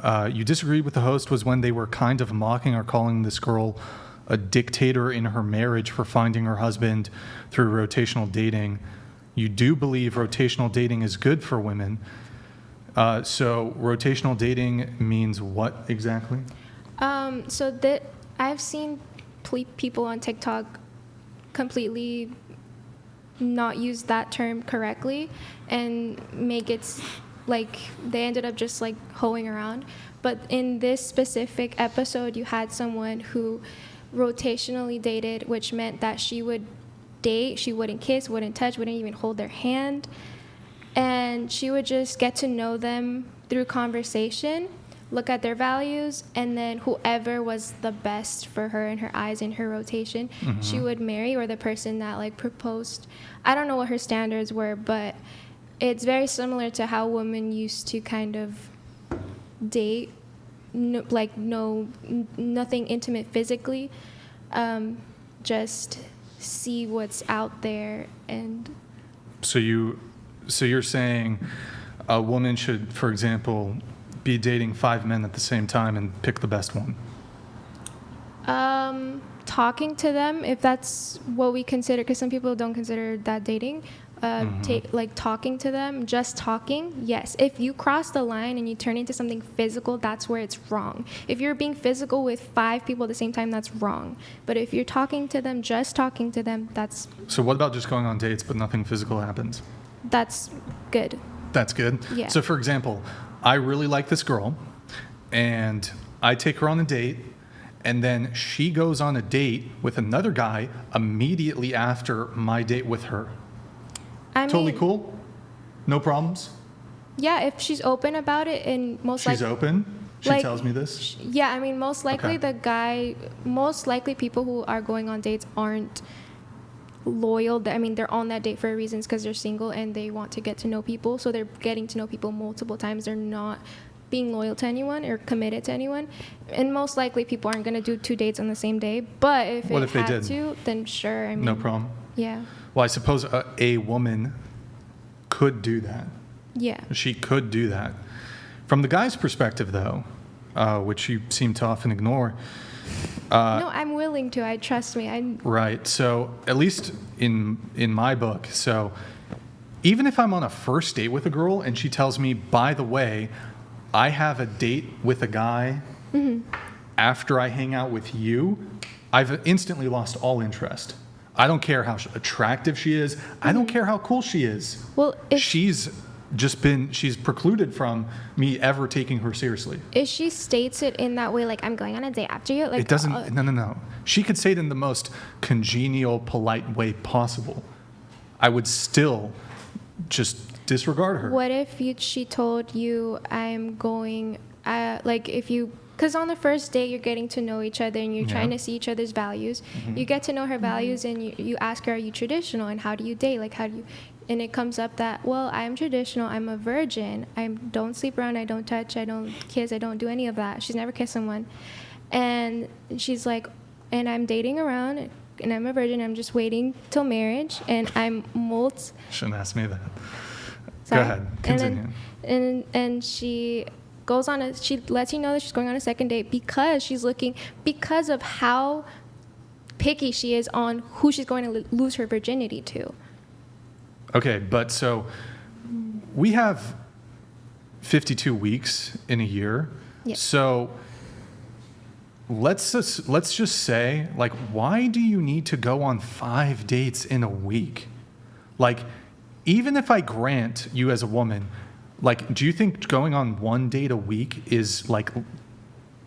you disagreed with the host was when they were kind of mocking or calling this girl a dictator in her marriage for finding her husband through rotational dating. You do believe rotational dating is good for women. So rotational dating means what exactly? So that I've seen people on TikTok completely not use that term correctly and make it like they ended up just like hoeing around. But in this specific episode, you had someone who rotationally dated, which meant that she would date, she wouldn't kiss, wouldn't touch, wouldn't even hold their hand, and she would just get to know them through conversation, look at their values, and then whoever was the best for her in her eyes in her rotation, she would marry, or the person that like proposed. I don't know what her standards were, but it's very similar to how women used to kind of date, nothing intimate physically, just see what's out there. And so you're saying a woman should, for example, be dating 5 men at the same time and pick the best one? Talking to them, if that's what we consider, because some people don't consider that dating. Talking to them, just talking, yes. If you cross the line and you turn into something physical, that's where it's wrong. If you're being physical with 5 people at the same time, that's wrong. But if you're talking to them, just talking to them, that's... So what about just going on dates but nothing physical happens? That's good. That's good? Yeah. So for example, I really like this girl and I take her on a date, and then she goes on a date with another guy immediately after my date with her. Totally cool? No problems? Yeah, if she's open about it, and She's open? She tells me this? Yeah, I mean, most likely people who are going on dates aren't loyal. I mean, they're on that date for reasons because they're single and they want to get to know people. So they're getting to know people multiple times. They're not being loyal to anyone or committed to anyone. And most likely people aren't going to do 2 dates on the same day. But if what it if they had did? to, then sure. I mean, no problem. Yeah. Well, I suppose a woman could do that. Yeah. She could do that. From the guy's perspective, though, which you seem to often ignore. No, I'm willing to. Trust me. Right. So at least in my book, so even if I'm on a first date with a girl and she tells me, by the way, I have a date with a guy after I hang out with you, I've instantly lost all interest. I don't care how attractive she is. I don't care how cool she is. Well, she's precluded from me ever taking her seriously. If she states it in that way, like, I'm going on a date after you, like... It doesn't... No. She could say it in the most congenial, polite way possible. I would still just disregard her. What if she told you, I'm going... Because on the first date, you're getting to know each other and you're trying to see each other's values. You get to know her values and you ask her, are you traditional? And how do you date? Like, how do you... And it comes up that, well, I'm traditional. I'm a virgin. I don't sleep around. I don't touch. I don't kiss. I don't do any of that. She's never kissed someone. And she's like, and I'm dating around and I'm a virgin. I'm just waiting till marriage. And I'm Shouldn't ask me that. Sorry? Go ahead. Continue. And she... she lets you know that she's going on a second date because of how picky she is on who she's going to lose her virginity to. Okay, but so we have 52 weeks in a year. Yeah. So let's just say, like, why do you need to go on 5 dates in a week? Like, even if I grant you as a woman, like, do you think going on 1 date a week is, like,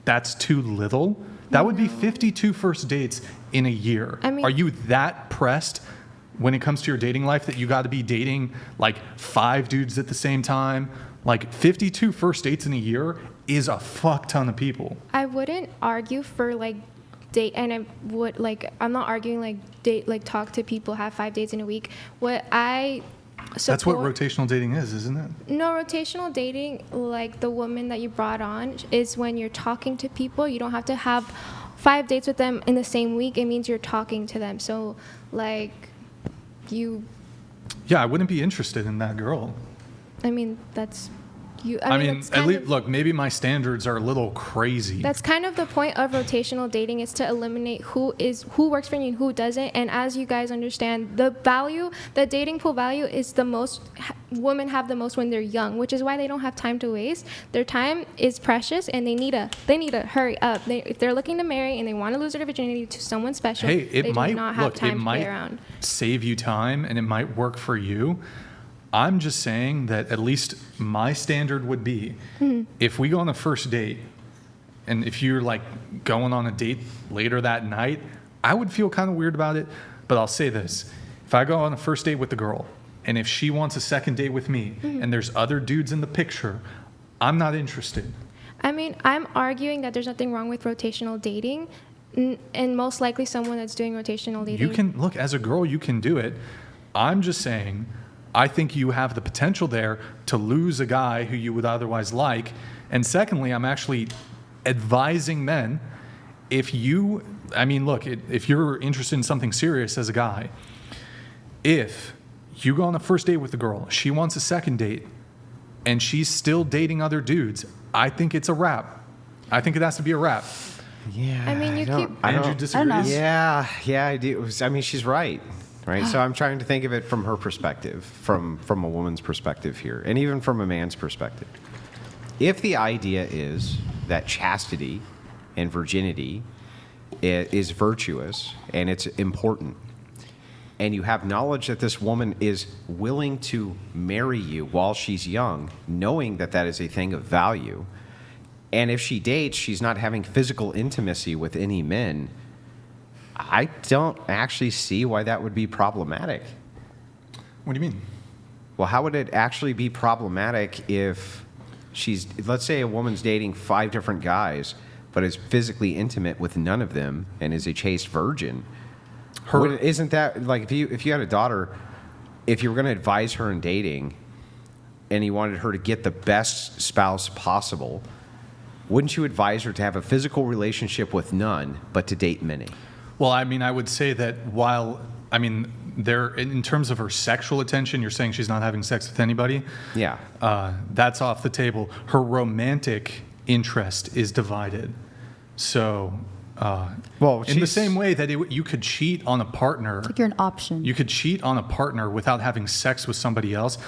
that's too little? That would be 52 first dates in a year. I mean, are you that pressed when it comes to your dating life that you got to be dating, like, 5 dudes at the same time? Like, 52 first dates in a year is a fuck ton of people. I wouldn't argue for, like, date, and I would, like, I'm not arguing, like, date, like, talk to people, have 5 dates in a week. That's what rotational dating is, isn't it? No, rotational dating, like the woman that you brought on, is when you're talking to people. You don't have to have 5 dates with them in the same week. It means you're talking to them. So, like, you... Yeah, I wouldn't be interested in that girl. I mean, that's I mean, that's at kind least of- look, maybe my standards are a little crazy. That's kind of the point of rotational dating, is to eliminate who works for you and who doesn't. And as you guys understand, the dating pool value is the most women have the most when they're young, which is why they don't have time to waste. Their time is precious, and they need to hurry up. If they're looking to marry and they want to lose their virginity to someone special, Hey, it they might do not have time to play might around. save you time, and it might work for you. I'm just saying that at least my standard would be, if we go on a first date, and if you're like going on a date later that night, I would feel kind of weird about it. But I'll say this: if I go on a first date with the girl, and if she wants a second date with me, and there's other dudes in the picture, I'm not interested. I mean, I'm arguing that there's nothing wrong with rotational dating, and most likely someone that's doing rotational dating. You can look, as a girl, you can do it. I'm just saying, I think you have the potential there to lose a guy who you would otherwise like. And secondly, I'm actually advising men, if you're interested in something serious as a guy, if you go on a first date with a girl, she wants a second date, and she's still dating other dudes, I think it's a wrap. I think it has to be a wrap. Yeah. I mean, Andrew disagrees? Yeah, I do. I mean, she's right. So I'm trying to think of it from her perspective, from a woman's perspective here, and even from a man's perspective. If the idea is that chastity and virginity is virtuous and it's important, and you have knowledge that this woman is willing to marry you while she's young, knowing that that is a thing of value, and if she dates, she's not having physical intimacy with any men, I don't actually see why that would be problematic. What do you mean? Well, how would it actually be problematic if let's say a woman's dating 5 different guys, but is physically intimate with none of them and is a chaste virgin? Isn't that, like, if you had a daughter, if you were going to advise her in dating and you wanted her to get the best spouse possible, wouldn't you advise her to have a physical relationship with none, but to date many? Well, I mean, I would say that in terms of her sexual attention, you're saying she's not having sex with anybody. Yeah. That's off the table. Her romantic interest is divided. So, in the same way that you could cheat on a partner. It's like you're an option. You could cheat on a partner without having sex with somebody else.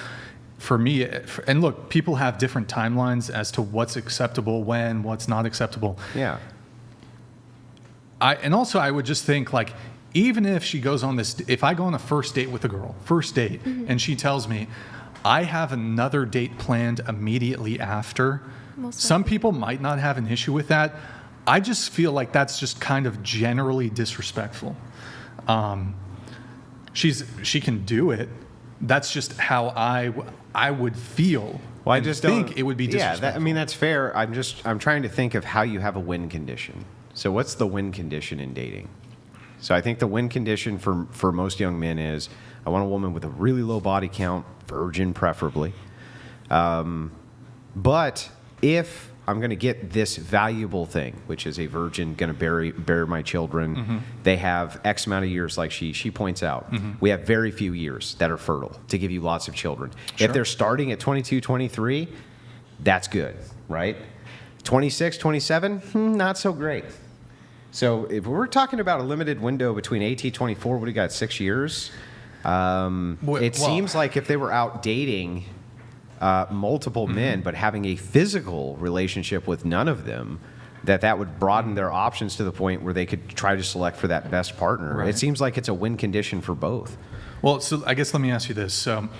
For me, and look, people have different timelines as to what's acceptable when, what's not acceptable. Yeah. I would just think, like, even if she goes on if I go on a first date with a girl, and she tells me, I have another date planned immediately after, some people might not have an issue with that. I just feel like that's just kind of generally disrespectful. She can do it. That's just how I would feel. Well, I just think it would be disrespectful. Yeah, that's fair. I'm trying to think of how you have a win condition. So what's the win condition in dating? So I think the win condition for most young men is, I want a woman with a really low body count, virgin preferably. But if I'm going to get this valuable thing, which is a virgin, going to bear my children, they have X amount of years, like she points out. We have very few years that are fertile to give you lots of children. Sure. If they're starting at 22, 23, that's good, right? 26, 27, not so great. So if we're talking about a limited window between 18 and 24, what do you got, 6 years? Seems like if they were out dating multiple men, but having a physical relationship with none of them, that would broaden their options to the point where they could try to select for that best partner. Right. It seems like it's a win condition for both. Well, so I guess let me ask you this. So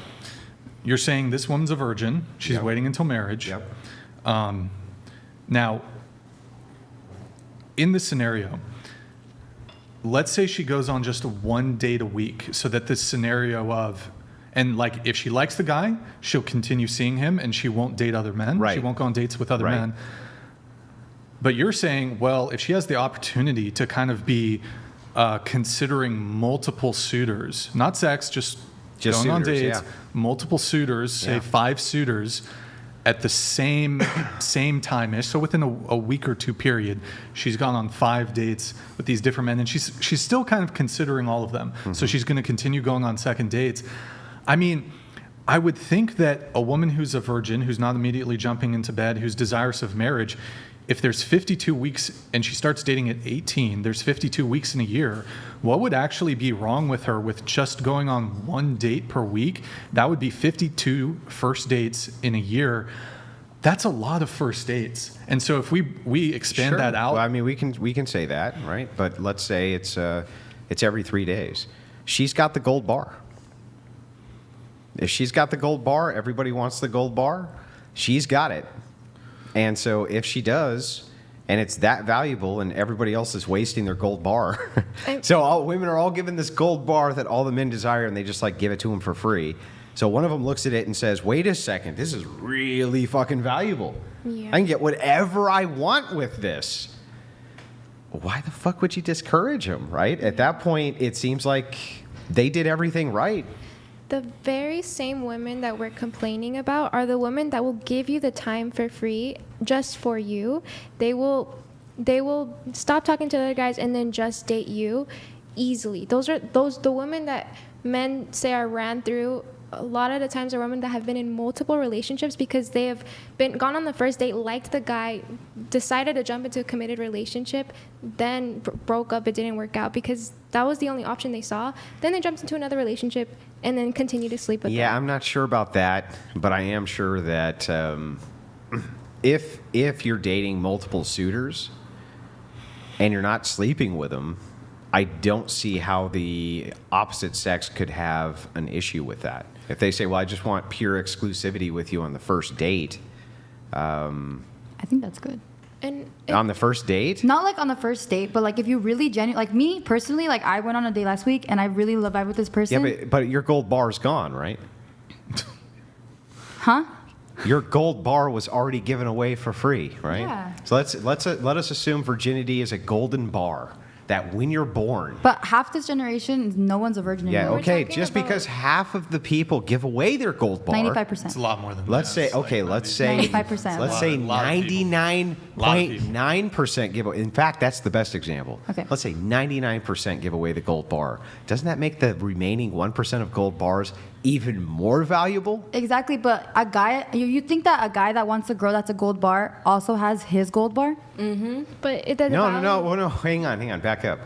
you're saying this woman's a virgin. She's waiting until marriage. Yep. Now, in this scenario, let's say she goes on just one date a week, so that this scenario of, and like, if she likes the guy, she'll continue seeing him and she won't date other men. Right. She won't go on dates with other men. But you're saying, well, if she has the opportunity to kind of be considering multiple suitors, not sex, just going suitors, on dates, multiple suitors, say 5 suitors, at the same time-ish, so within a week or two period, she's gone on 5 dates with these different men, and she's still kind of considering all of them. So she's going to continue going on second dates. I mean, I would think that a woman who's a virgin, who's not immediately jumping into bed, who's desirous of marriage, if there's 52 weeks and she starts dating at 18, there's 52 weeks in a year. What would actually be wrong with her with just going on one date per week? That would be 52 first dates in a year. That's a lot of first dates. And so if we expand Sure. that out. Well, I mean, we can say that, right? But let's say it's every 3 days. She's got the gold bar. If she's got the gold bar, everybody wants the gold bar. She's got it. And so if she does, and it's that valuable and everybody else is wasting their gold bar. So all women are all given this gold bar that all the men desire and they just like give it to them for free. So one of them looks at it and says, wait a second, this is really fucking valuable. Yeah. I can get whatever I want with this. Why the fuck would you discourage them, right? At that point, it seems like they did everything right. The very same women that we're complaining about are the women that will give you the time for free just for you. They will stop talking to other guys and then just date you easily. The women that men say are ran through. A lot of the times are women that have been in multiple relationships because they have gone on the first date, liked the guy, decided to jump into a committed relationship, then broke up, it didn't work out because that was the only option they saw. Then they jumped into another relationship and then continued to sleep with them. Yeah, I'm not sure about that, but I am sure that if you're dating multiple suitors and you're not sleeping with them, I don't see how the opposite sex could have an issue with that. If they say, well, I just want pure exclusivity with you on the first date. I think that's good. And On the first date? Not like on the first date, but like if you really like me personally, like I went on a date last week and I really love vibe with this person. Yeah, but your gold bar is gone, right? Huh? Your gold bar was already given away for free, right? Yeah. So let us assume virginity is a golden bar. That when you're born. But half this generation, no one's a virgin Yeah, anymore. okay. talking Just about- because half of the people give away their gold bar. 95%. It's a lot more than Let's that. say It's like okay. Let's say 95%. Let's say A lot of people. 99.9% give away. In fact, that's the best example. Okay. Let's say 99% give away the gold bar. Doesn't that make the remaining 1% of gold bars even more valuable? Exactly, but a guy, you think that a guy that wants a girl that's a gold bar also has his gold bar? but it doesn't. No. Hang on. Back up.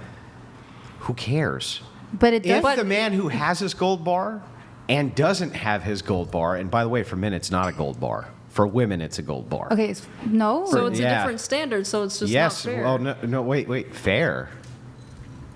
Who cares? But it does. If the man who has his gold bar and doesn't have his gold bar, and by the way, for men, it's not a gold bar. For women, it's a gold bar. Okay, no. So it's Yeah. a different standard, so it's just Yes. not fair. Well, no. Wait. Fair.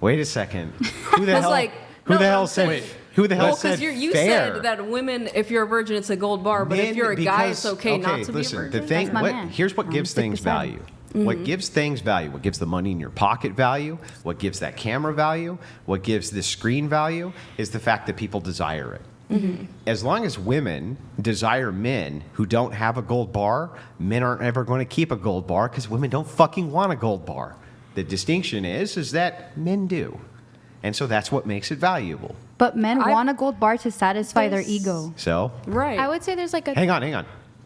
Wait a second. Who the It's hell? like, who no, the hell I'm said? saying- Who the hell Well, said because you fair? said that women, if you're a virgin, it's a gold bar, but Men, if you're a guy, it's because- okay not to listen, be a virgin. The thing, That's my man. here's what I'm gives stick things beside value. What gives things value, what gives the money in your pocket value, what gives that camera value, what gives this screen value, is the fact that people desire it. As long as women desire men who don't have a gold bar, men aren't ever going to keep a gold bar because women don't fucking want a gold bar. The distinction is that men do. And so that's what makes it valuable. But men want a gold bar to satisfy their There's- ego. So, Right. I would say there's like a. hang on.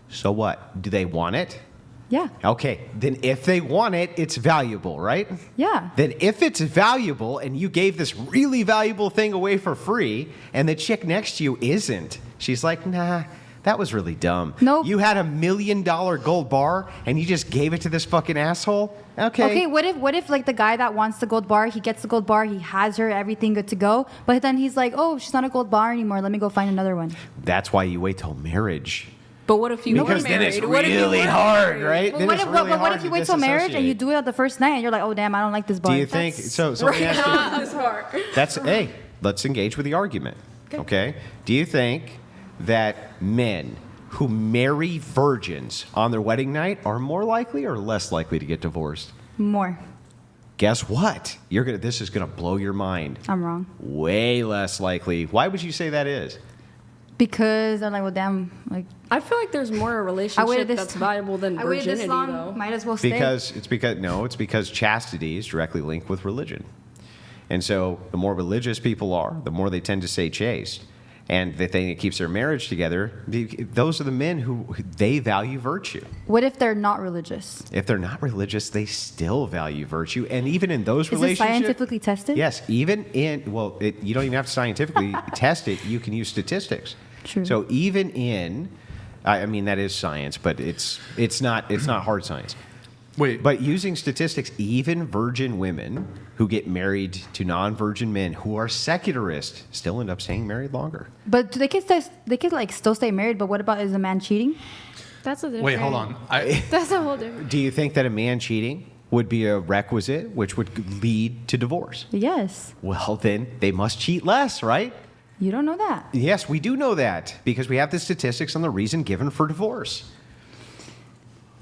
So what? Do they want it? Yeah. Okay, then if they want it, it's valuable, right? Yeah. Then if it's valuable and you gave this really valuable thing away for free and the chick next to you isn't, she's like, nah, that was really dumb. Nope. You had $1 million gold bar and you just gave it to this fucking asshole? Okay. Okay, what if like the guy that wants the gold bar, he gets the gold bar, he has her, everything good to go, but then he's like, oh, she's not a gold bar anymore, let me go find another one. That's why you wait till marriage. But what if you Because were then married? it's What if you really weren't hard, married? right? Well, Then what it's if, really but what hard if you to wait till marriage and you disassociate. do it at the first night and you're like, oh damn, I don't like this bar. Do you think so? Let me ask you. That's hey. Let's engage with the argument. Okay. Do you think that men who marry virgins on their wedding night are more likely or less likely to get divorced? More. Guess what? This is gonna blow your mind. I'm wrong. Way less likely. Why would you say that is? Because I'm like, well damn, like I feel like there's more a I relationship waited this that's valuable than I waited virginity, this long, though. might as well stay. It's because chastity is directly linked with religion. And so the more religious people are, the more they tend to stay chaste. And the thing that keeps their marriage together, those are the men who they value virtue. What if they're not religious? If they're not religious, they still value virtue. And even in those Is it relationships. scientifically tested? Yes, even in, you don't even have to scientifically test it. You can use statistics. True. So even in, I mean, that is science, but it's not hard science. Wait, But using statistics, even virgin women who get married to non-virgin men who are secularist still end up staying married longer. But they could like still stay married. But what about is a man cheating? That's a different. wait, hold on. That's a whole different. Do you think that a man cheating would be a requisite which would lead to divorce? Yes. Well, then they must cheat less, right? You don't know that. Yes, we do know that because we have the statistics on the reason given for divorce.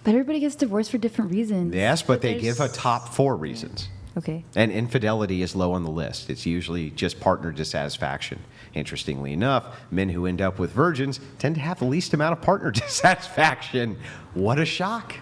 But everybody gets divorced for different reasons. Yes, but they give a there's- top 4 reasons. Okay. And infidelity is low on the list. It's usually just partner dissatisfaction. Interestingly enough, men who end up with virgins tend to have the least amount of partner dissatisfaction. What a shock.